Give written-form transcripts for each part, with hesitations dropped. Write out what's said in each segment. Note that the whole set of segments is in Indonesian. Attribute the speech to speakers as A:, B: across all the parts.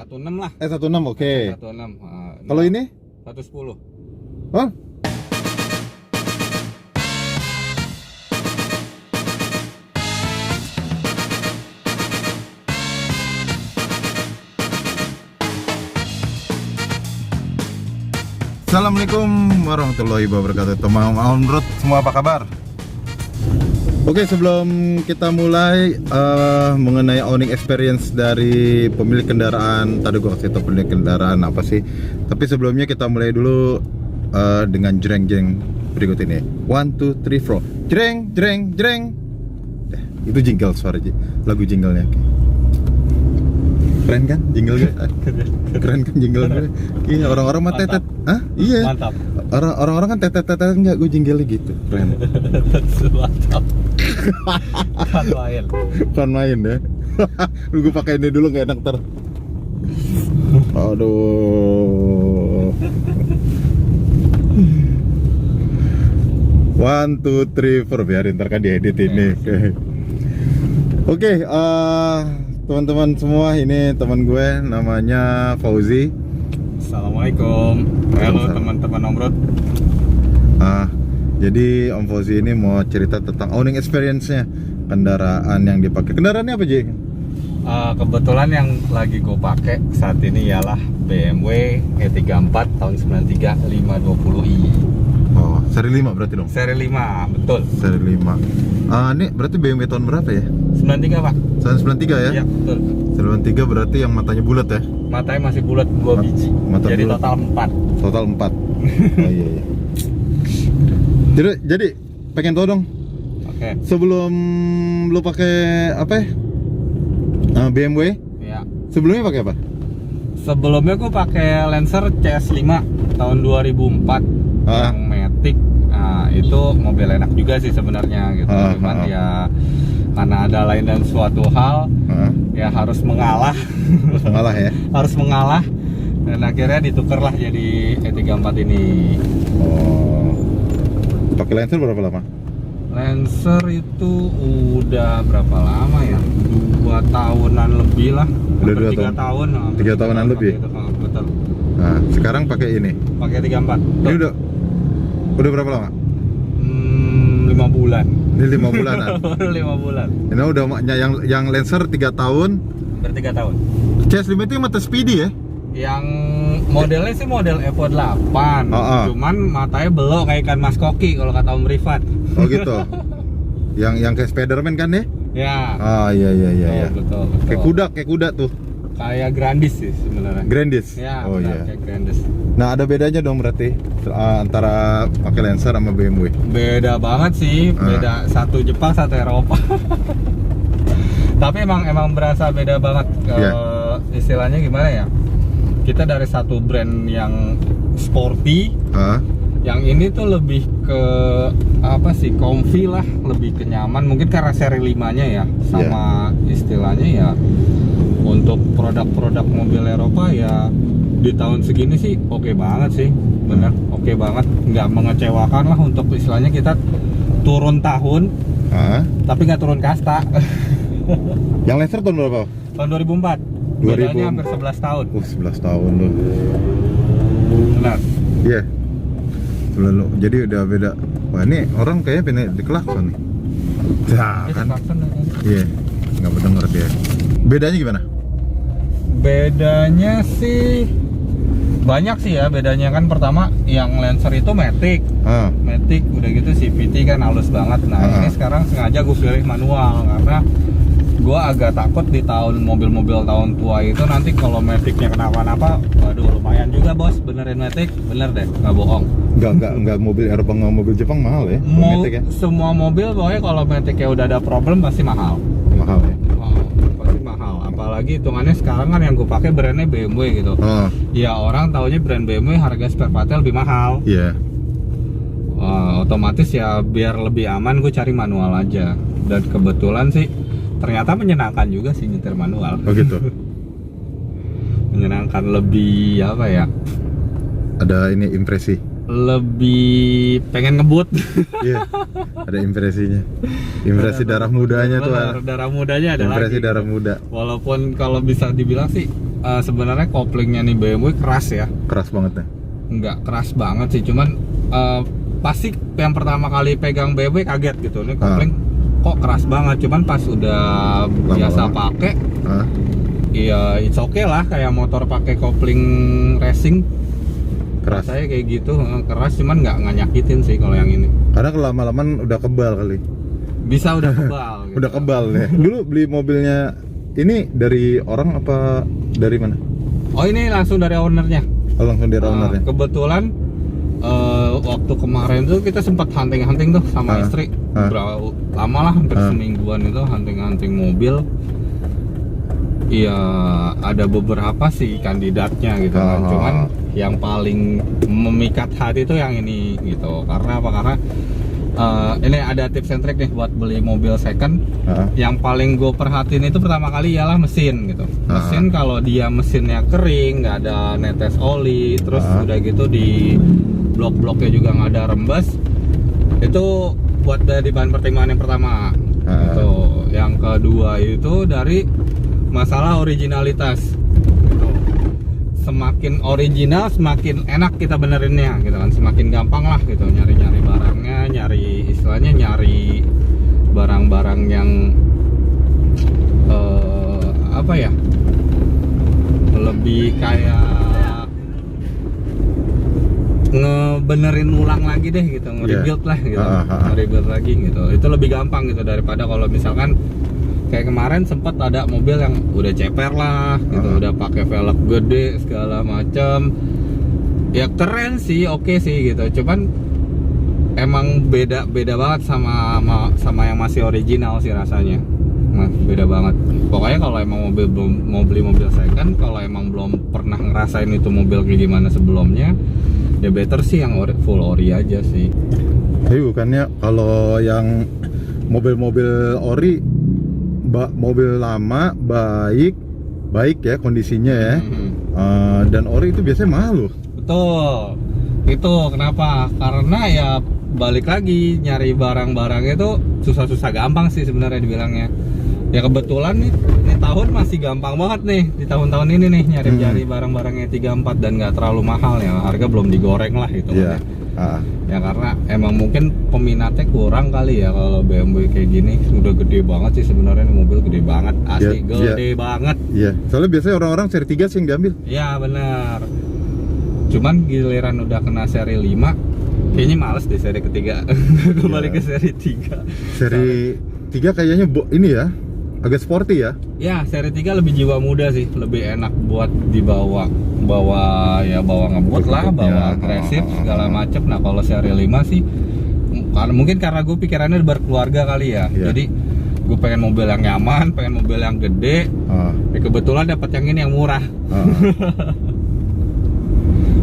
A: 16 lah.
B: 16, oke.
A: 16.
B: Kalau ini?
A: 110.
B: Oh? Assalamualaikum warahmatullahi wabarakatuh. Teman on road semua, apa kabar? Oke, sebelum kita mulai mengenai owning experience dari pemilik kendaraan, tadi gua kasih tau pemilik kendaraan apa sih. Tapi sebelumnya kita mulai dulu dengan jreng-jreng berikut ini. 1, 2, 3, 4. Jreng, jreng, jreng. Itu jingle suara lagu jinglenya. Keren kan jingle gue? Keren kan jingle gue? Iya, orang-orang mah tetet. Hah? Iya.
A: Mantap.
B: Orang-orang kan tetet enggak, gue jingle gitu. Keren.
A: Mantap.
B: Kan main ya. Gue pakai ini dulu nggak enak ntar. Aduh. 1, 2, 3, 4. Biarin ntar kan diedit ini. Oke, teman-teman semua, ini teman gue namanya Fauzi.
A: Assalamualaikum. Halo teman-teman on road.
B: Jadi Om Fauzi ini mau cerita tentang owning experience-nya kendaraan yang dipakai. Kendaraannya apa, Ji?
A: Kebetulan yang lagi gue pakai saat ini ialah BMW E34 tahun 93 520i.
B: Oh, seri 5 berarti dong?
A: Seri 5, betul.
B: Seri 5. Ini berarti BMW tahun berapa ya?
A: 93, Pak.
B: Tahun 93 ya?
A: Iya, betul.
B: 93 berarti yang matanya bulat ya?
A: Matanya masih bulat 2 biji.
B: Mata
A: Jadi
B: bulat.
A: total 4.
B: Total 4. Oh iya. Jadi pengen tahu dong.
A: Oke.
B: Sebelum lu pakai apa ya? BMW,
A: Ya.
B: sebelumnya pakai apa?
A: Sebelumnya gue pakai Lancer CS5 tahun 2004 yang Matic. Nah, itu mobil enak juga sih sebenarnya gitu. Cuman ya karena ada lain dan suatu hal ya harus mengalah.
B: Harus mengalah ya.
A: Harus mengalah dan akhirnya ditukerlah jadi E34 ini.
B: Oh. Pakai Lancer berapa lama?
A: Lancer itu udah berapa lama ya? 2 tahunan lebih lah.
B: Udah 2
A: 3 tahun.
B: 3 tahunan lebih.
A: Betul.
B: Nah, sekarang pakai ini.
A: Pakai 34.
B: Ini udah berapa lama?
A: 5 bulan.
B: Ini 5 bulanan.
A: Baru 5 bulan.
B: Ini udah yang Lancer 3 tahun.
A: Ber 3 tahun.
B: CS5 itu yang mata speedy ya?
A: Yang modelnya sih model Evo 8. Cuman matanya belok kayak ikan mas koki kalau kata Om Rifat.
B: Oh gitu. yang kayak Spiderman kan ya?
A: Ya.
B: Iya.
A: Betul.
B: Kayak kuda tuh.
A: Kayak Grandis sih sebenarnya.
B: Grandis.
A: Ya,
B: oh iya.
A: Kayak Grandis.
B: Nah, ada bedanya dong berarti antara pakai Lancer sama BMW.
A: Beda banget sih, beda. Satu Jepang, satu Eropa. Tapi emang berasa beda banget. Istilahnya gimana ya? Kita dari satu brand yang sporty, yang ini tuh lebih ke apa sih, comfy lah, lebih ke nyaman. Mungkin karena seri 5-nya ya, sama istilahnya ya. Untuk produk-produk mobil Eropa ya di tahun segini sih oke banget sih, bener oke banget, nggak mengecewakan lah. Untuk istilahnya kita turun tahun, tapi nggak turun kasta.
B: Yang Lancer tahun berapa?
A: Tahun 2004. Bedanya hampir 11 tahun.
B: 11 tahun loh.
A: Benar.
B: Iya. Yeah. Jadi udah beda. Wah, ini orang kayaknya pengen dikelakson nih. Nah, kan? Iya. Nggak berdengar dia. Bedanya gimana?
A: Bedanya sih banyak sih ya. Bedanya kan pertama yang Lancer itu Matic. Matic udah gitu CVT kan halus banget. Nah, ini sekarang sengaja gue pilih manual karena gue agak takut di tahun mobil-mobil tahun tua itu nanti kalau Maticnya kenapa-napa, waduh lumayan juga bos benerin Matic, bener deh, nggak bohong.
B: Nggak mobil Eropa nggak mobil Jepang mahal ya? Matic ya?
A: Semua mobil pokoknya kalau Maticnya udah ada problem pasti mahal.
B: Mahal ya?
A: Pasti mahal. Apalagi hitungannya sekarang kan yang gue pakai brandnya BMW gitu. Ya orang taunya brand BMW harga spare partnya lebih mahal.
B: Iya.
A: Otomatis ya biar lebih aman gue cari manual aja. Dan kebetulan sih ternyata menyenangkan juga sih nyetir manual.
B: Oh gitu.
A: Menyenangkan, lebih apa ya?
B: Ada ini impresi.
A: Lebih pengen ngebut.
B: Iya. Ada impresinya. Impresi darah mudanya tuh.
A: Darah mudanya ada
B: impresi
A: lagi.
B: Darah muda.
A: Walaupun kalau bisa dibilang sih sebenarnya koplingnya nih BMW keras ya.
B: Keras banget ya.
A: Nggak keras banget sih, cuman pasti yang pertama kali pegang BMW kaget gitu, nih kopling kok keras banget. Cuman pas udah biasa pakai, iya it's okay lah, kayak motor pakai kopling racing.
B: Keras.
A: Saya kayak gitu, keras, cuman nggak nyakitin sih kalau yang ini.
B: Karena lama-lama udah kebal kali.
A: Bisa udah kebal. Gitu.
B: Udah kebal ya. Dulu beli mobilnya ini dari orang apa dari mana?
A: Oh ini langsung dari ownernya.
B: Oh, langsung dari ownernya.
A: Kebetulan waktu kemarin tuh kita sempat hunting-hunting tuh sama istri. Berapa lama lah, hampir semingguan itu hunting-hunting mobil. Iya, ada beberapa sih kandidatnya gitu kan. Cuman yang paling memikat hati itu yang ini gitu. Karena apa? Karena ini ada tips and trick nih buat beli mobil second. Yang paling gue perhatiin itu pertama kali ialah mesin gitu. Mesin kalau dia mesinnya kering, nggak ada netes oli, terus udah gitu di blok-bloknya juga nggak ada rembes, itu buat dari bahan pertimbangan yang pertama. Gitu. Yang kedua itu dari masalah originalitas. Gitu. Semakin original, semakin enak kita benerinnya, gitu kan. Semakin gampang lah gitu nyari-nyari barangnya, nyari barang-barang yang apa ya, lebih kayak ngebenerin ulang lagi deh gitu, nge-rebuild lah gitu, nge-rebuild lagi gitu. Itu lebih gampang gitu daripada kalau misalkan kayak kemarin sempat ada mobil yang udah ceper lah gitu, udah pakai velg gede segala macam. Ya keren sih, oke sih gitu. Cuman emang beda banget sama yang masih original sih rasanya. Nah, beda banget. Pokoknya kalau emang mau beli mobil second, kalau emang belum pernah ngerasain itu mobil kayak gimana sebelumnya, ya better sih yang full ori aja sih.
B: Tapi bukannya kalau yang mobil-mobil ori, mobil lama baik ya kondisinya ya, dan ori itu biasanya mahal loh.
A: Betul, itu kenapa? Karena ya balik lagi, nyari barang-barang itu susah-susah gampang sih sebenarnya dibilangnya. Ya kebetulan nih tahun masih gampang banget nih di tahun-tahun ini nih nyari barang-barangnya 34 dan nggak terlalu mahal ya, harga belum digoreng lah gitu. Ya karena emang mungkin peminatnya kurang kali ya kalau BMW kayak gini. Udah gede banget sih sebenarnya, mobil gede banget, asli gede banget. Iya,
B: soalnya biasanya orang-orang seri 3 sih yang diambil.
A: Iya benar. Cuman giliran udah kena seri 5 kayaknya males deh seri ketiga. Kembali ke seri 3.
B: Seri 3 kayaknya ini ya, agak sporty ya.
A: Ya, seri 3 lebih jiwa muda sih, lebih enak buat dibawa ngebut lah, bawa agresif segala macem. Nah, kalau seri 5 sih mungkin karena gue pikirannya berkeluarga kali ya. Jadi gue pengen mobil yang nyaman, pengen mobil yang gede. Ya kebetulan dapat yang ini yang murah.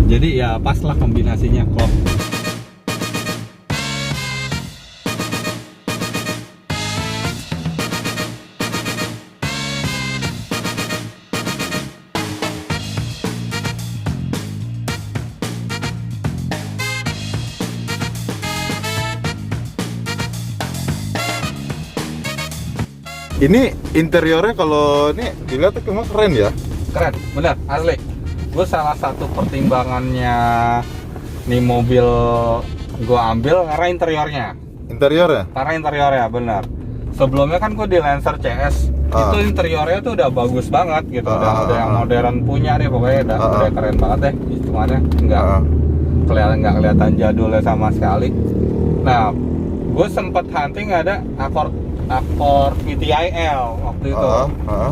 A: Jadi ya pas lah kombinasinya, klop.
B: Ini interiornya kalau ini dilihat tuh emang keren ya.
A: Keren, bener, asli. Gue salah satu pertimbangannya nih mobil gue ambil karena interiornya.
B: Interiornya?
A: Karena interiornya, bener. Sebelumnya kan gue di Lancer CS, itu interiornya tuh udah bagus banget gitu, udah yang modern punya deh, pokoknya udah keren banget deh. Hitungannya nggak kelihatan jadulnya sama sekali. Nah, gue sempet hunting ada Accord VTIL waktu itu.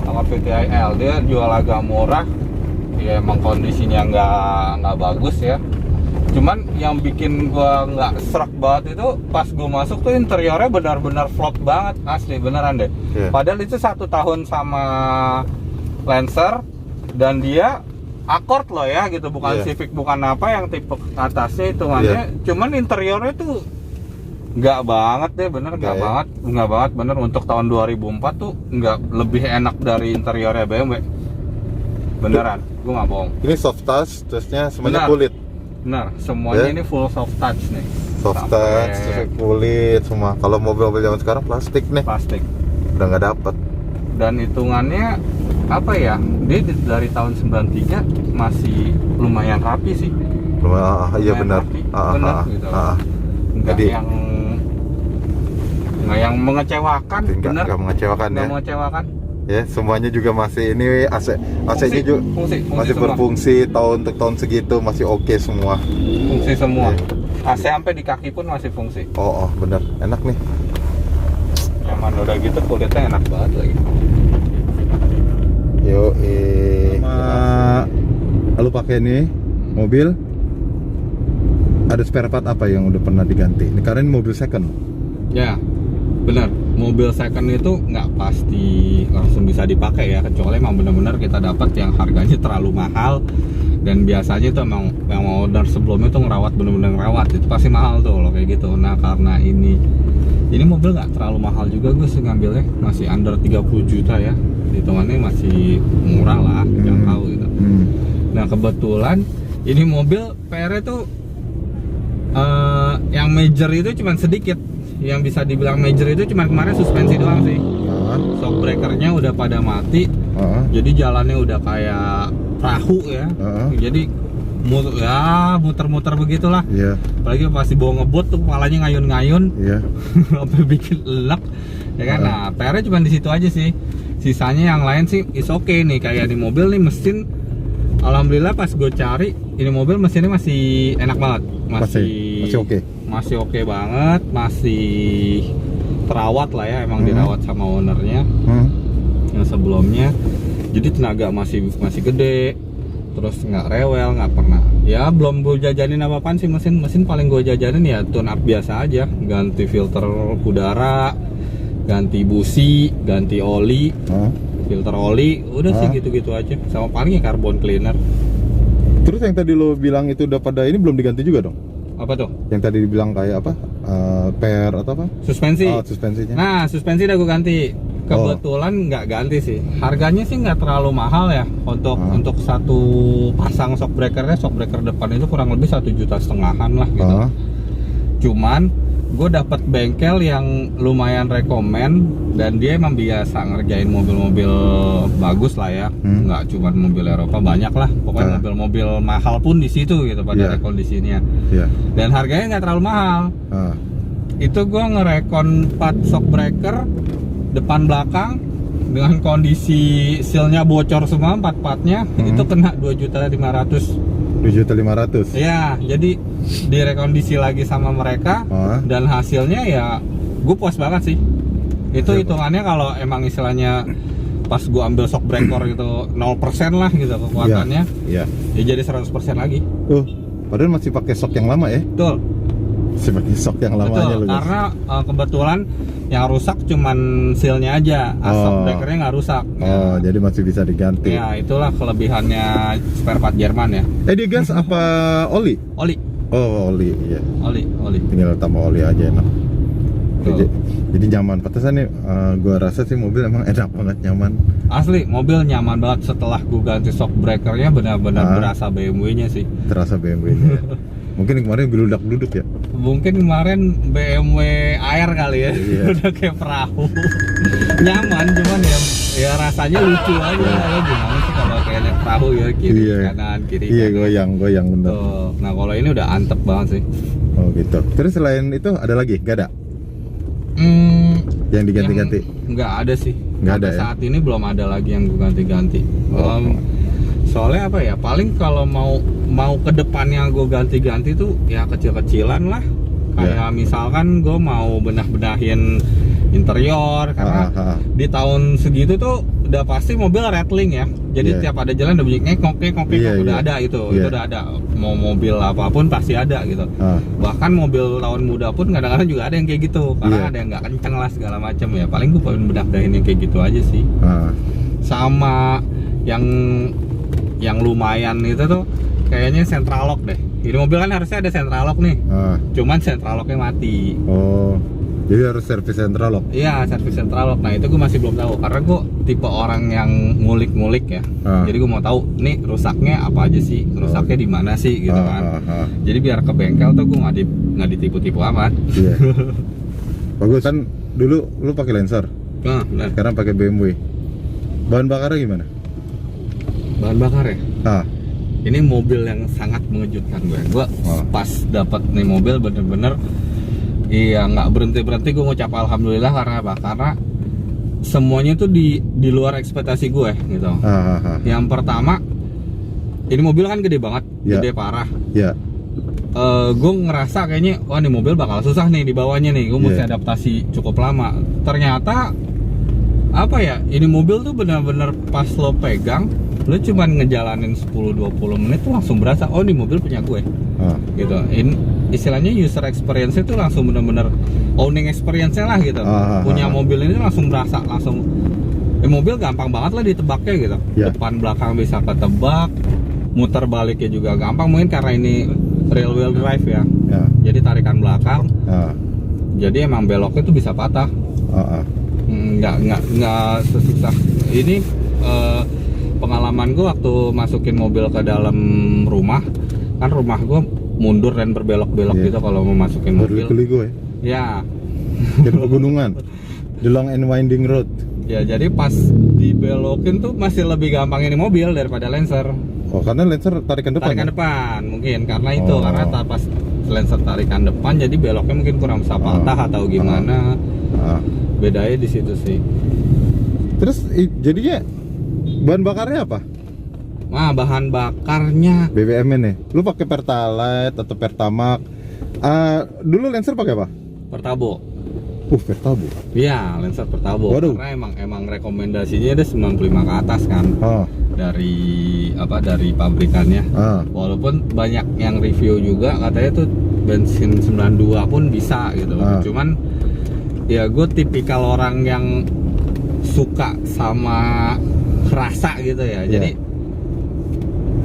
A: Accord VTIL dia jual agak murah. Ya emang kondisinya nggak bagus ya. Cuman yang bikin gua nggak serak banget itu pas gua masuk tuh interiornya benar-benar flop banget, asli beneran deh. Padahal itu 1 tahun sama Lancer dan dia Accord loh ya gitu, bukan Civic, bukan apa yang tipe atasnya hitungannya. Cuman interiornya tuh nggak banget deh, bener nggak banget bener. Untuk tahun 2004 tuh nggak lebih enak dari interiornya BMW, beneran, gue nggak bohong.
B: Ini soft touch, terusnya semuanya kulit.
A: Bener, semuanya ini full soft touch nih.
B: Soft touch, terus kulit semua. Kalau mobil-mobil zaman sekarang plastik nih.
A: Plastik.
B: Udah nggak dapet.
A: Dan hitungannya apa ya, dia dari tahun 93 masih lumayan rapi sih.
B: Iya
A: Lumayan
B: benar.
A: rapi, benar gitu. Nggak
B: Jadi
A: yang mengecewakan, benar.
B: nggak mengecewakan
A: Nggak
B: ya.
A: mengecewakan.
B: Ya, semuanya juga masih ini AC-nya juga masih
A: semua.
B: berfungsi untuk tahun segitu masih oke semua.
A: Fungsi semua.
B: Iya.
A: AC sampai di kaki pun masih fungsi.
B: Oh, bener, enak nih.
A: Nyaman udah gitu, kulitnya enak banget lagi.
B: Yo, lalu pakai nih mobil. Ada spare part apa yang udah pernah diganti? Ini karena ini mobil second.
A: Ya, benar. Mobil second itu nggak pasti langsung bisa dipakai ya, kecuali emang benar-benar kita dapat yang harganya terlalu mahal. Dan biasanya itu emang yang order sebelumnya tuh ngerawat, bener-bener ngerawat, itu pasti mahal tuh loh kayak gitu. Nah karena ini mobil nggak terlalu mahal juga, gue sih ngambilnya masih under 30 juta ya, hitungannya masih murah lah, jangkau gitu. Nah kebetulan ini mobil PR-nya tuh yang major itu cuma sedikit. Yang bisa dibilang major itu cuma kemarin suspensi doang sih. Shock breakernya udah pada mati. Jadi jalannya udah kayak perahu ya. Jadi muter-muter begitulah.
B: Iya.
A: Apalagi pasti bawa ngebut tuh kepalanya ngayun-ngayun.
B: Iya.
A: Sampai bikin elek. Ya kan. Nah, PR-nya cuma di situ aja sih. Sisanya yang lain sih is okay nih. Kayak di mobil nih mesin, alhamdulillah pas gue cari ini mobil mesinnya masih enak banget.
B: Masih oke.
A: Masih oke banget, masih terawat lah ya, emang dirawat sama ownernya yang sebelumnya. Jadi tenaga masih gede, terus nggak rewel, nggak pernah. Ya belum gue jajanin apa-apaan sih mesin paling gue jajanin ya tune up biasa aja, ganti filter udara, ganti busi, ganti oli, filter oli, udah sih gitu-gitu aja. Sama paling ya carbon cleaner.
B: Terus yang tadi lo bilang itu udah pada ini belum diganti juga dong?
A: Apa tuh?
B: Yang tadi dibilang kayak apa? Per atau apa?
A: Suspensi.
B: Oh, suspensinya.
A: Nah, suspensi udah gue ganti. Kebetulan nggak ganti sih. Harganya sih nggak terlalu mahal ya. Untuk satu pasang shock breakernya, shock breaker depan itu kurang lebih 1,5 jutaan lah gitu. Cuman gue dapat bengkel yang lumayan rekomen dan dia emang biasa ngerjain mobil-mobil bagus lah ya, nggak cuma mobil Eropa, banyak lah pokoknya mobil-mobil mahal pun di situ gitu pada rekondisinya. Dan harganya nggak terlalu mahal. Itu gue ngerekon 4 shock breaker depan belakang dengan kondisi sealnya bocor semua 4 partnya, itu kena 2.500.000.
B: 2.500.000.
A: Ya, jadi direkondisi lagi sama mereka dan hasilnya ya gue puas banget sih. Itu hitungannya kalau emang istilahnya pas gue ambil shock breaker gitu 0% lah gitu kekuatannya. Ya jadi 100% lagi.
B: Padahal masih pakai shock yang lama ya?
A: Betul.
B: Masih pakai shock yang lamanya.
A: Betul, karena kebetulan yang rusak cuman sealnya aja, shock breakernya nggak rusak.
B: Jadi masih bisa diganti.
A: Ya itulah kelebihannya spare part Jerman ya.
B: Di gas apa oli?
A: Oli.
B: Oh, oli, iya.
A: Oli.
B: Tinggal tambah oli aja enak. Jadi nyaman. Pantesan nih, gua rasa sih mobil emang enak banget, nyaman.
A: Asli, mobil nyaman banget. Setelah gua ganti shock breakernya benar-benar berasa BMW-nya sih.
B: Terasa BMW-nya. Mungkin kemarin geludak-geluduk ya?
A: Mungkin kemarin BMW air kali ya. Udah kayak perahu. Nyaman, cuman ya rasanya lucu aja. Ya gimana sih kalau kayak naik perahu ya, kiri kanan, kiri kanan.
B: Goyang bener.
A: Nah kalau ini udah antep banget sih.
B: Oh gitu. Terus selain itu ada lagi? Gak ada? Yang diganti-ganti?
A: Nggak ada sih.
B: Nggak ada ya?
A: Saat ini belum ada lagi yang gue ganti-ganti. Soalnya apa ya, paling kalau mau ke depannya gue ganti-ganti tuh ya kecil-kecilan lah. Kayak misalkan gue mau benah-benahin interior, karena di tahun segitu tuh udah pasti mobil rattling ya. Jadi tiap ada jalan udah bunyi ngekok udah ada itu. Itu udah ada. Mau mobil apapun pasti ada gitu. Bahkan mobil tahun muda pun kadang-kadang juga ada yang kayak gitu, karena ada yang nggak kenceng lah segala macam ya. Paling gue pengen bedah-bedahin yang kayak gitu aja sih. Sama yang lumayan itu tuh kayaknya central lock deh. Ini mobil kan harusnya ada central lock nih. Cuman central locknya mati.
B: Jadi harus servis central lock?
A: Iya, servis central lock. Nah itu gue masih belum tahu, karena gue tipe orang yang ngulik-ngulik ya. Jadi gue mau tahu nih rusaknya apa aja sih, rusaknya di mana sih gitu kan. Jadi biar ke bengkel tuh gue nggak ditipu-tipu amat.
B: Bagus kan, dulu lu pakai Lancer.
A: Benar.
B: Sekarang pakai BMW. Bahan bakarnya gimana?
A: bahan bakar ya.
B: Ah,
A: Ini mobil yang sangat mengejutkan gue. Gue pas dapat nih mobil bener-bener, iya nggak berhenti gue ngucap alhamdulillah. Karena apa? Karena semuanya tuh di luar ekspektasi gue gitu. Yang pertama, ini mobil kan gede banget, gede parah.
B: Ya.
A: Gue ngerasa kayaknya wah ini mobil bakal susah nih dibawanya nih. Gue mesti adaptasi cukup lama. Ternyata apa ya? Ini mobil tuh benar-benar pas lo pegang, lo cuman ngejalanin 10-20 menit tuh langsung berasa oh ini mobil punya gue. Gitu. Istilahnya user experience itu langsung bener-bener owning experience-nya lah gitu. Punya mobil ini langsung berasa langsung mobil gampang banget lah ditebaknya gitu. Depan belakang bisa ketebak, muter baliknya juga gampang mungkin karena ini rear wheel drive ya. Jadi tarikan belakang. Jadi emang beloknya tuh bisa patah. Nggak sesusah ini. Pengalaman gue waktu masukin mobil ke dalam rumah, kan rumah gue mundur dan berbelok-belok gitu kalau mau masukin mobil.
B: Gue.
A: Ya.
B: Jadi pegunungan, the long and winding road.
A: Ya jadi pas dibelokin tuh masih lebih gampang ini mobil daripada Lancer.
B: Oh karena Lancer tarikan depan.
A: Tarikan depan mungkin karena itu karena pas Lancer tarikan depan jadi beloknya mungkin kurang bisa patah atau gimana. Bedanya di situ sih.
B: Terus jadinya bahan bakarnya apa?
A: Nah, bahan bakarnya
B: BBM nih. Lu pakai Pertalite atau Pertamax? Dulu Lancer pakai apa?
A: Pertabo.
B: Pertabo.
A: Iya, Lancer Pertabo.
B: Waduh.
A: Karena emang rekomendasinya ada 95 ke atas kan. Dari pabrikannya. Walaupun banyak yang review juga katanya tuh bensin 92 pun bisa gitu. Cuman ya gue tipikal orang yang suka sama rasa gitu ya. Jadi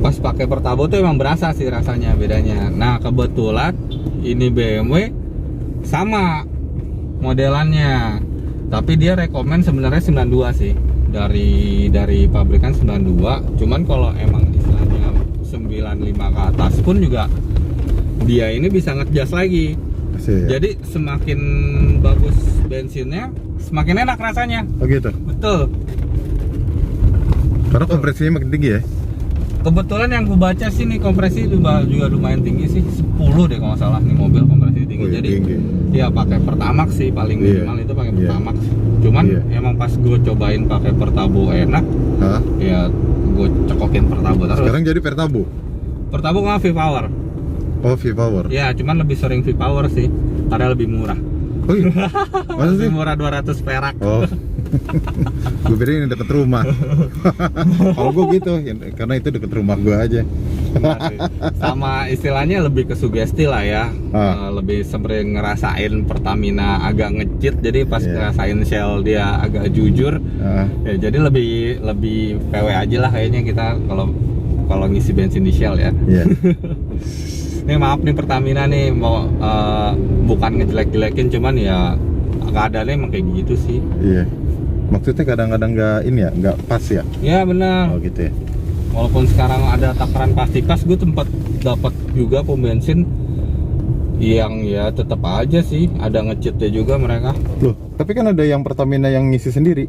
A: pas pakai Pertabo tuh emang berasa sih rasanya bedanya. Nah kebetulan ini BMW sama modelannya, tapi dia rekomen sebenarnya 92 sih dari pabrikan 92. Cuman kalau emang istilahnya 95 ke atas pun juga dia ini bisa ngejas lagi. Jadi semakin bagus bensinnya, semakin enak rasanya.
B: Oh gitu.
A: Betul.
B: Karena kompresinya makin tinggi ya.
A: Kebetulan yang gue baca sih nih kompresi juga lumayan tinggi sih, 10 deh kalau nggak salah nih mobil kompresi tinggi. Jadi
B: tinggi.
A: Ya pakai Pertamax sih paling minimal itu pakai Pertamax. Cuman emang pas gue cobain pakai Pertabo enak. Ya gue cokokin Pertabo terus.
B: Sekarang jadi Pertabo.
A: Pertabo nggak V-Power.
B: Oh V-Power.
A: Ya cuman lebih sering V-Power sih karena lebih murah.
B: Oh iya? Masa sih?
A: Lebih murah 200 perak.
B: Oh. Gue pikir ini deket rumah. Kalau gue gitu, karena itu deket rumah gue aja.
A: Sama istilahnya lebih ke sugesti lah ya. Lebih sering ngerasain Pertamina agak ngecit, jadi pas ngerasain Shell dia agak jujur. Ya, jadi lebih PW aja lah kayaknya kita kalau ngisi bensin di Shell ya. Nih maaf nih Pertamina nih mau bukan ngejelek-jelekin, cuman ya keadaannya emang kayak gitu sih.
B: Iya. Maksudnya kadang-kadang nggak pas ya?
A: Iya benar.
B: Oh gitu ya.
A: Walaupun sekarang ada takaran plastikas, gue tempat dapat juga pom bensin yang ya tetap aja sih ada ngecitnya juga mereka.
B: Loh, tapi kan ada yang Pertamina yang ngisi sendiri.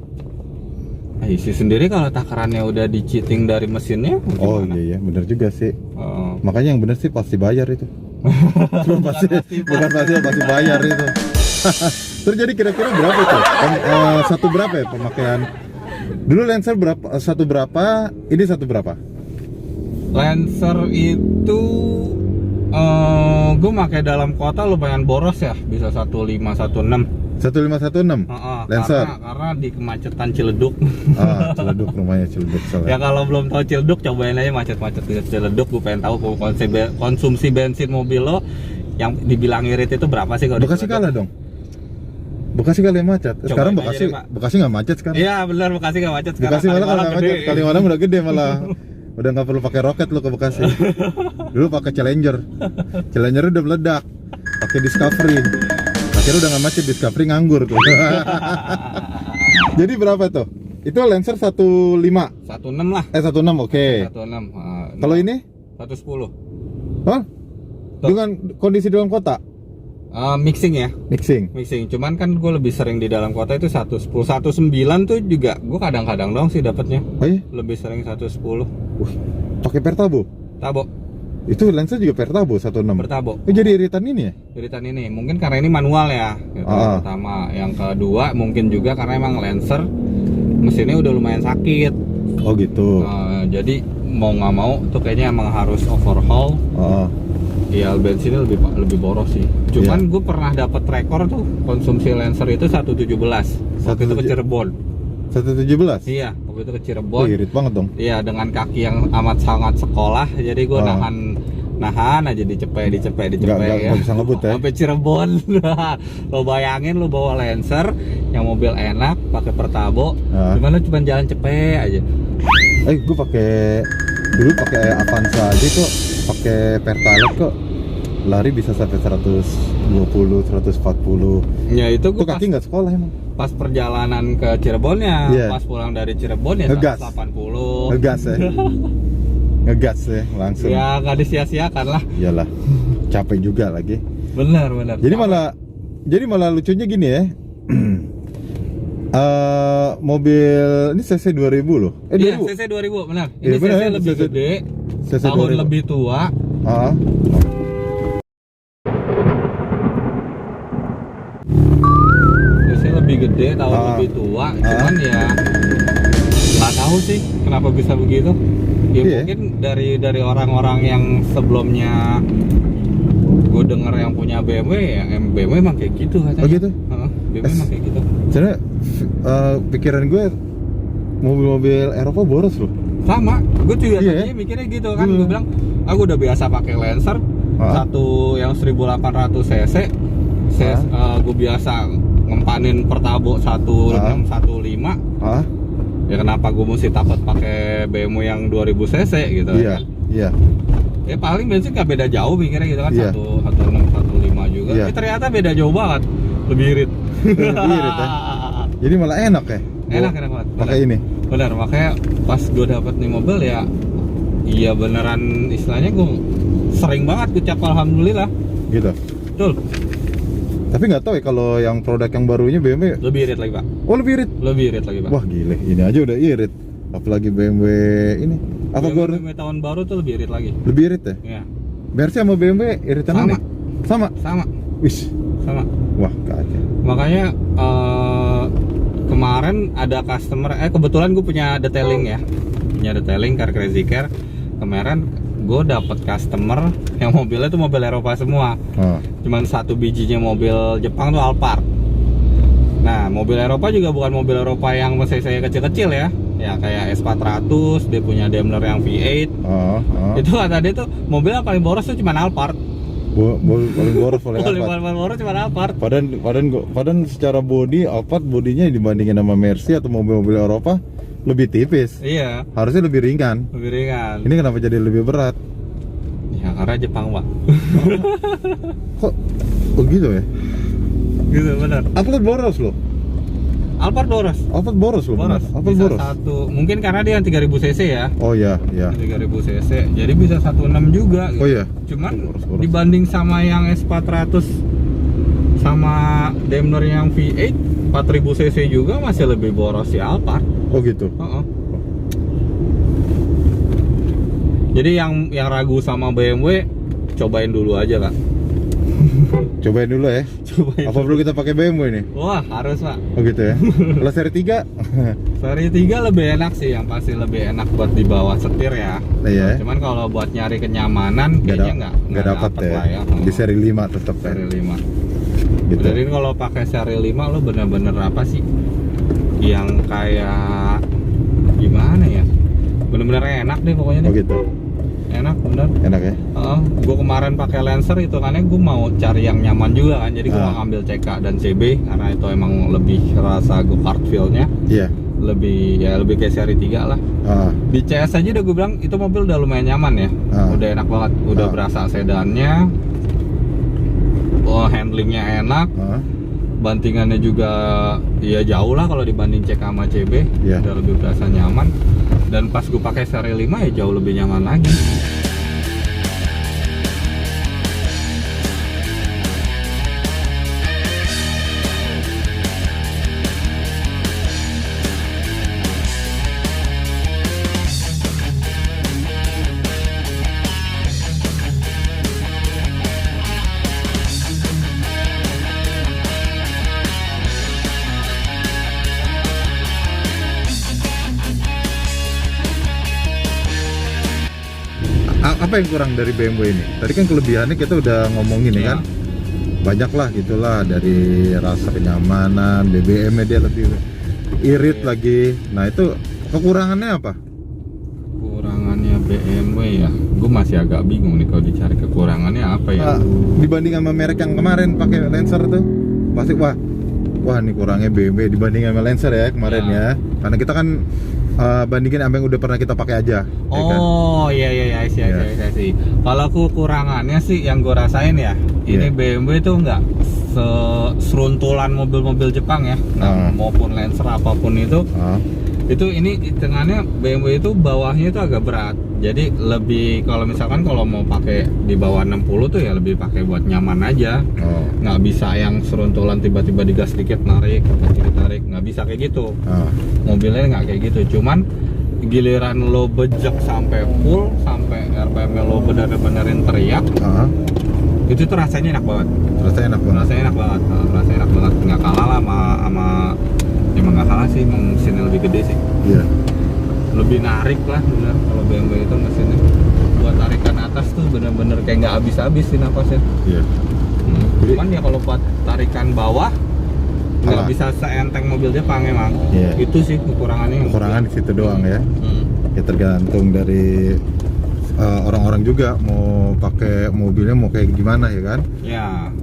A: Isi sendiri kalau takarannya udah di-cheating dari mesinnya.
B: Oh
A: gimana?
B: iya, bener juga sih. Makanya yang bener sih pasti bayar itu. bukan pasti bayar itu. Terus jadi kira-kira berapa tuh? Satu berapa ya pemakaian? Dulu Lancer berapa? Satu berapa? Ini satu berapa?
A: Lancer itu gue pakai dalam kota lumayan boros ya, bisa 1516.
B: 1516 Lancer.
A: Karena di kemacetan Ciledug.
B: Ciledug, rumahnya Ciledug
A: Ya kalau belum tahu Ciledug, cobain aja macet-macet di Ciledug. Gue pengen tahu konsumsi bensin mobil lo yang dibilang irit itu berapa sih kalau
B: Bekasi kalah dong. Bekasi kali yang macet. Sekarang Bekasi nggak macet sekarang.
A: Iya benar, Bekasi nggak macet sekarang.
B: Bekasi malah nggak macet. Kalimalang udah gede malah. Udah nggak perlu pakai roket lo ke Bekasi. Dulu pakai Challenger. Challenger udah meledak. Pakai Discovery. Akhirnya udah nggak macet, Discovery nganggur tuh. Jadi berapa tuh? Itu Lancer 15?
A: 16 lah.
B: 16, oke.
A: 16.
B: Kalau ini?
A: 110.
B: Hah? Dengan kondisi dalam kota?
A: Mixing ya,
B: Mixing.
A: cuman kan gue lebih sering di dalam kota itu 110, 19 tuh juga gue kadang-kadang dong sih dapatnya.
B: Oh iya?
A: Lebih sering 110.
B: Pakai pertabo?
A: Tabo,
B: Itu lensa juga pertabo 16.
A: bertabo.
B: Jadi iritan ini ya?
A: Iritan ini, mungkin karena ini manual ya, gitu. Pertama, yang kedua mungkin juga karena emang Lancer mesinnya udah lumayan sakit.
B: Oh gitu.
A: Jadi mau nggak mau tuh kayaknya emang harus overhaul. Iya, bensinnya lebih boros sih. Cuman gue pernah dapat rekor tuh konsumsi Lancer itu 117 waktu itu ke Cirebon.
B: 117?
A: Iya, waktu itu ke Cirebon.
B: Oh, irit banget dong.
A: Iya, dengan kaki yang amat sangat sekolah, jadi gue nahan aja dicepet
B: Nggak bisa ngebut ya?
A: Sampai Cirebon. Lo bayangin lo bawa Lancer yang mobil enak, pakai pertabo, cuman lo cuma jalan cepet aja.
B: Gue dulu pakai Avanza aja kok, pakai Pertalite kok lari bisa sampai 120, 140.
A: Ya itu gue
B: kaki nggak sekolah emang.
A: Pas perjalanan ke Cirebonnya, pas pulang dari Cirebon ya
B: ngegas.
A: 180.
B: Ngegas ya. Ngegas ya langsung.
A: Ya nggak disia-siakan lah.
B: Iyalah, capek juga lagi.
A: Benar.
B: Jadi malah lucunya gini ya. Mobil ini CC 2000 loh.
A: Iya,
B: 2000.
A: CC 2000 benar. Ini
B: Iya, benar,
A: CC lebih
B: CC
A: gede,
B: CC
A: tahun
B: 2000.
A: lebih tua. CC lebih gede, tahun lebih tua. Cuman ya nggak tahu sih kenapa bisa begitu. Ya mungkin dari orang-orang yang sebelumnya gue denger yang punya BMW ya, BMW emang kayak gitu katanya.
B: Oh gitu?
A: BMW emang kayak gitu.
B: Soalnya pikiran gue mobil-mobil Eropa boros loh.
A: Sama, gue juga tadinya mikirnya gitu kan. Gue bilang, aku udah biasa pakai Lancer satu yang 1800 cc. Gue biasa ngempanin pertabo 1615. Ya kenapa gue mesti takut pakai BMW yang 2000 cc gitu kan? Iya. Ya paling bensin gak beda jauh pikirnya gitu kan, 1615 juga. Tapi ternyata beda jauh banget, lebih irit.
B: Lebih irit ya. Jadi malah enak ya?
A: Enak banget.
B: Pakai ini.
A: Benar, makanya pas gue dapet nih mobil ya, iya beneran istilahnya gue sering banget ucap alhamdulillah.
B: Gitu.
A: Betul.
B: Tapi nggak tahu ya kalau yang produk yang barunya BMW
A: lebih irit lagi pak.
B: Oh lebih irit?
A: Lebih irit lagi pak.
B: Wah gile, ini aja udah irit. Apalagi BMW ini. Apa
A: BMW tahun baru tuh lebih irit lagi.
B: Lebih irit ya?
A: Iya.
B: Mercy sama BMW iritan
A: sama.
B: Sama. Wis.
A: Sama.
B: Wah kacau.
A: Makanya kemarin ada customer, kebetulan gue punya detailing ya, car crazy car. Kemarin gue dapet customer yang mobilnya tuh mobil Eropa semua. Cuman satu bijinya mobil Jepang tuh Alphard. Nah mobil Eropa juga bukan mobil Eropa yang mesin-mesin kecil-kecil ya. Ya kayak S400, dia punya Daimler yang V8. Itu kata dia tuh mobil yang paling boros tuh cuman Alphard.
B: Paling boros
A: cuma Alphard.
B: Padahal secara body Alphard bodinya dibandingin sama Mercy atau mobil-mobil Eropa lebih tipis.
A: Iya.
B: Harusnya lebih ringan. Ini kenapa jadi lebih berat?
A: Ya karena Jepang pak.
B: Kok begitu ya?
A: Gitu benar.
B: Alphard boros loh.
A: Alphard boros
B: loh.
A: Boros.
B: Alphard
A: bisa
B: boros.
A: mungkin karena dia yang 3000 cc ya.
B: Oh iya.
A: 3000 cc. Jadi bisa 16 juga gitu.
B: Oh iya.
A: Cuman
B: boros.
A: Dibanding sama yang S400 sama Daimler yang V8 4000 cc juga masih lebih boros si Alphard.
B: Oh gitu.
A: Jadi yang ragu sama BMW cobain dulu aja kak.
B: Cobain dulu ya. Apa perlu kita pakai BMW nih?
A: Wah harus pak.
B: Oh gitu ya. Kalau seri 3?
A: Seri 3 lebih enak sih, yang pasti lebih enak buat dibawa setir ya.
B: Iya.
A: Cuman kalau buat nyari kenyamanan kayaknya nggak
B: dapat ya. Di seri 5 tetap ya.
A: Seri 5.
B: Gitu.
A: Jadi kalau pakai seri 5 lo bener-bener apa sih? Yang kayak gimana ya? Bener-bener enak deh pokoknya deh.
B: Oh gitu.
A: Enak bener.
B: Enak ya.
A: Gue kemarin pakai Lancer itu karena gue mau cari yang nyaman juga kan, jadi gue mau ngambil CK dan CB karena itu emang lebih rasa go-kart feel-nya.
B: Iya.
A: Lebih kayak seri 3 lah. Di CS aja udah gue bilang itu mobil udah lumayan nyaman ya. Udah enak banget, udah berasa sedannya. Handlingnya enak. Bantingannya juga ya jauh lah kalau dibanding CK sama CB. Udah lebih berasa nyaman. Dan pas gue pakai seri 5 ya jauh lebih nyaman lagi.
B: Apa yang kurang dari BMW ini? Tadi kan kelebihannya kita udah ngomongin ya kan? Banyak lah gitulah, dari rasa kenyamanan, BBM-nya dia lebih irit lagi. Nah itu kekurangannya apa?
A: Kekurangannya BMW ya, gue masih agak bingung nih kalau dicari kekurangannya apa ya.
B: Dibanding sama merek yang kemarin pakai Lancer tuh, pasti wah ini kurangnya BMW dibanding sama Lancer ya kemarin ya. Karena kita kan bandingin sama yang udah pernah kita pakai aja.
A: Oh iya sih. Kalau kekurangannya sih yang gue rasain ya, ini BMW itu nggak seruntulan mobil-mobil Jepang ya, maupun Lancer apapun itu. Itu ini hitungannya BMW itu bawahnya itu agak berat. Jadi lebih kalau misalkan kalau mau pakai di bawah 60 tuh ya lebih pakai buat nyaman aja. Nggak bisa yang seruntulan tiba-tiba digas dikit narik, nggak bisa kayak gitu. Mobilnya nggak kayak gitu. Cuman giliran lo bejek sampai full, sampai RPM lo bener-benerin teriak, itu tuh rasanya enak banget. Rasanya enak banget. Nggak kalah lah sama emang nggak kalah sih, mesinnya lebih gede sih.
B: Iya.
A: Lebih narik lah bener kalau BMW itu mesinnya. Buat tarikan atas tuh bener-bener kayak nggak habis-habis sih napasnya.
B: Iya.
A: Cuman ya kalau buat tarikan bawah nggak bisa seenteng mobil Jepang emang. Itu sih kekurangannya.
B: Kekurangan di situ doang ya. Ya tergantung dari orang-orang juga mau pakai mobilnya mau kayak gimana ya kan.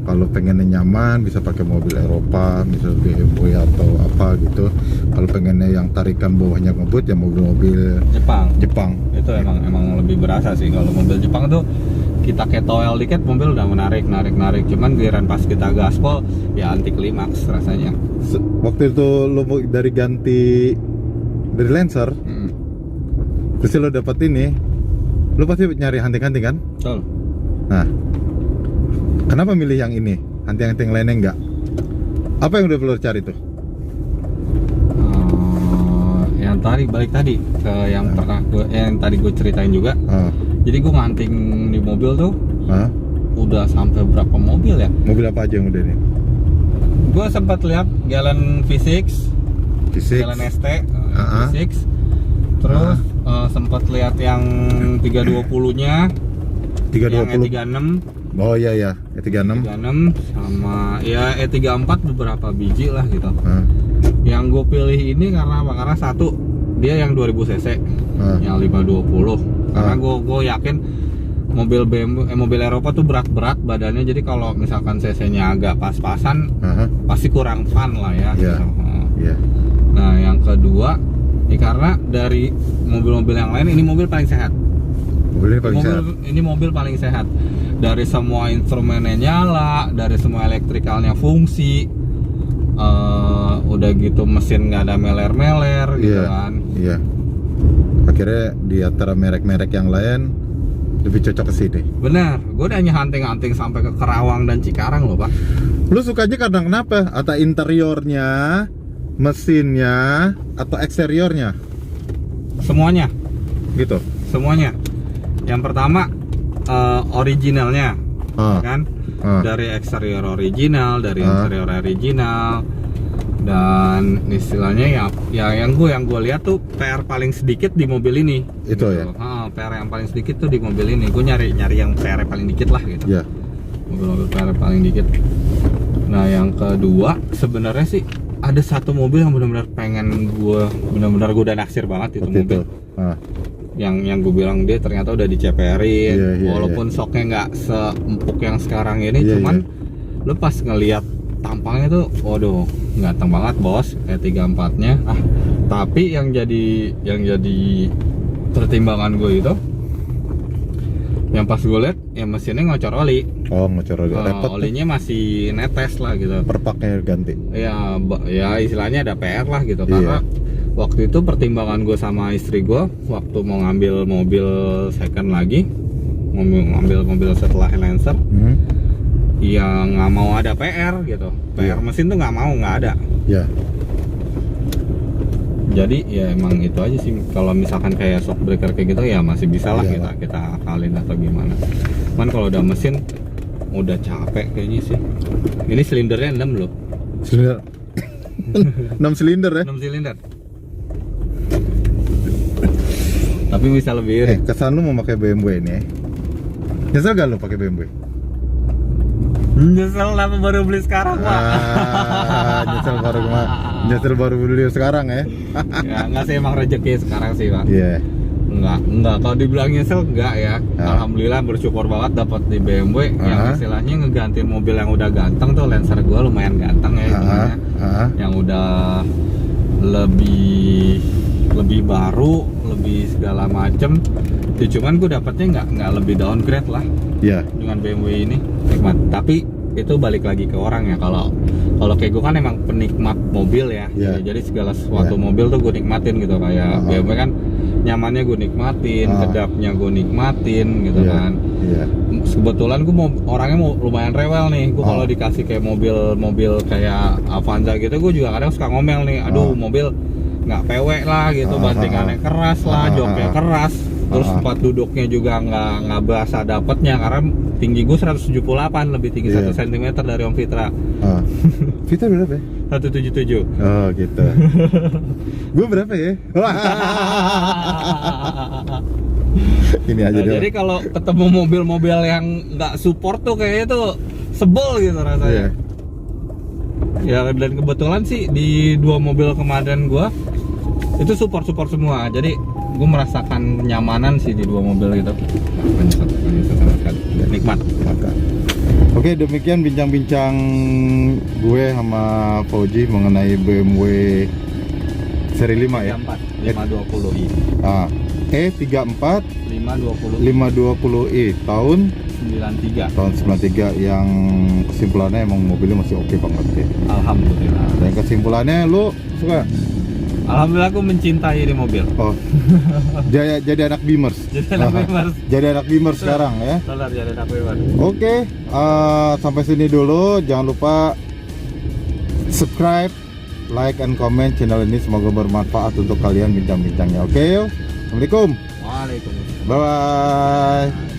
B: Kalau pengennya nyaman bisa pakai mobil Eropa, misal BMW atau apa gitu. Kalau pengennya yang tarikan bawahnya ngebut ya mobil-mobil Jepang.
A: Itu emang lebih berasa sih. Kalau mobil Jepang tuh kita ketowel dikit mobil udah menarik. Cuman giliran pas kita gaspol ya anti klimaks rasanya.
B: Waktu itu lo dari Lancer, terus lo dapet ini, lo pasti nyari hunting-hunting kan?
A: Betul.
B: Nah, kenapa milih yang ini? Hunting-hunting lainnya enggak? Apa yang udah lo cari tuh?
A: Yang tadi balik tadi ke yang pernah yang tadi gue ceritain juga. Jadi gue nganting di mobil tuh, udah sampai berapa mobil ya?
B: Mobil apa aja yang udah nih?
A: Gue sempat lihat Galen V6, Galen ST, V6. Terus sempat lihat yang 320-nya, yang E36.
B: Oh iya, E36.
A: Sama ya E34 beberapa biji lah gitu. Yang gue pilih ini karena apa? Karena satu, dia yang 2000 cc, yang 520. Karena gue yakin mobil BMW, mobil Eropa tuh berat-berat badannya. Jadi kalau misalkan cc-nya agak pas-pasan, pasti kurang fun lah ya. Gitu. Nah yang kedua, karena dari mobil-mobil yang lain ini mobil paling sehat. Ini mobil paling sehat. Dari semua instrumennya nyala, dari semua elektrikalnya fungsi, udah gitu mesin nggak ada meler-meler gitu kan. Akhirnya di antara merek-merek yang lain lebih cocok ke sini. Benar, gue udah hunting-hunting sampai ke Kerawang dan Cikarang loh pak.
B: Lu sukanya kadang kenapa? Atau interiornya, mesinnya, atau eksteriornya?
A: Semuanya.
B: Gitu?
A: Semuanya. Yang pertama originalnya, kan? Dari eksterior original, dari interior original, dan istilahnya ya yang gue lihat tuh PR paling sedikit di mobil ini.
B: Itu gitu. Ya.
A: PR yang paling sedikit tuh di mobil ini. Gue nyari yang PR paling dikit lah gitu.
B: Yeah.
A: Mobil-mobil PR paling dikit. Nah yang kedua sebenarnya sih ada satu mobil yang benar-benar gue udah naksir banget itu mobil. Yang gue bilang dia ternyata udah diceperin, walaupun soknya nggak seempuk yang sekarang ini, cuman lu pas ngelihat tampangnya tuh, waduh, ganteng banget bos, kayak 34-nya. Tapi yang jadi pertimbangan gue itu, yang pas gue lihat, ya mesinnya ngocor oli.
B: Ngocor oli.
A: Olinya masih netes lah gitu.
B: Perpaknya ganti.
A: Ya istilahnya ada PR lah gitu, karena waktu itu pertimbangan gue sama istri gue waktu mau ngambil mobil second lagi, ngambil mobil setelah Lancer, ya nggak mau ada PR gitu. PR mesin tuh nggak ada. Jadi ya emang itu aja sih. Kalau misalkan kayak shock breaker kayak gitu ya masih bisa lah kita akalin atau gimana. Cuman kalau udah mesin udah capek kayaknya sih. Ini silindernya 6 loh.
B: 6 silinder ya?
A: 6 silinder. Tapi bisa lebih irit.
B: Kesan lu mau pakai BMW ini? Nyesel gak lu pakai BMW?
A: Nyesel apa baru beli sekarang, Pak?
B: Nyesel baru beli sekarang ya?
A: Ya enggak sih, emang rezeki sekarang sih, Pak.
B: Iya.
A: Enggak. Kalau dibilang nyesel enggak ya. Alhamdulillah bersyukur banget dapat di BMW yang istilahnya ngegantiin mobil yang udah ganteng tuh. Lancer gua lumayan ganteng ya hitungannya. Yang udah lebih baru, lebih segala macem. Ya, cuman gue dapetnya nggak lebih downgrade lah.
B: Iya.
A: Dengan BMW ini nikmat. Tapi itu balik lagi ke orang ya. Kalau kayak gue kan emang penikmat mobil ya. Jadi segala sesuatu mobil tuh gue nikmatin gitu. Kayak BMW kan nyamannya gue nikmatin, kedapnya gue nikmatin gitu kan. Kebetulan gue orangnya lumayan rewel nih. Gue kalau dikasih kayak mobil kayak Avanza gitu, gue juga kadang suka ngomel nih. Aduh, mobil nggak PW lah gitu, bantingannya keras lah, joknya keras. Terus tempat duduknya juga nggak berasa dapetnya karena tinggi gue 178, lebih tinggi 1 cm dari Om Fitra.
B: Fitra berapa ya?
A: 177.
B: Oh gitu. Gue berapa ya? Ini aja deh.
A: Jadi kalau ketemu mobil-mobil yang nggak support tuh kayaknya tuh sebel gitu rasanya. Ya dan kebetulan sih di 2 mobil kemarin gue itu support semua. Jadi gue merasakan kenyamanan sih di 2 mobil gitu. Nikmat.
B: Oke, demikian bincang-bincang gue sama Fauji mengenai BMW seri 5 ya.
A: 520i.
B: E34
A: 520
B: 520i tahun
A: 93.
B: Tahun 93 yang kesimpulannya emang mobilnya masih oke banget ya.
A: Alhamdulillah.
B: Dan kesimpulannya lu suka?
A: Alhamdulillah aku mencintai di mobil.
B: Oh. jadi anak Beamers. Jadi anak Beamers sekarang ya.
A: Jadi anak Beamers.
B: Oke, sampai sini dulu. Jangan lupa subscribe, like, and comment channel ini. Semoga bermanfaat untuk kalian bincang-bincangnya. Oke, Assalamualaikum.
A: Waalaikumsalam.
B: Bye bye.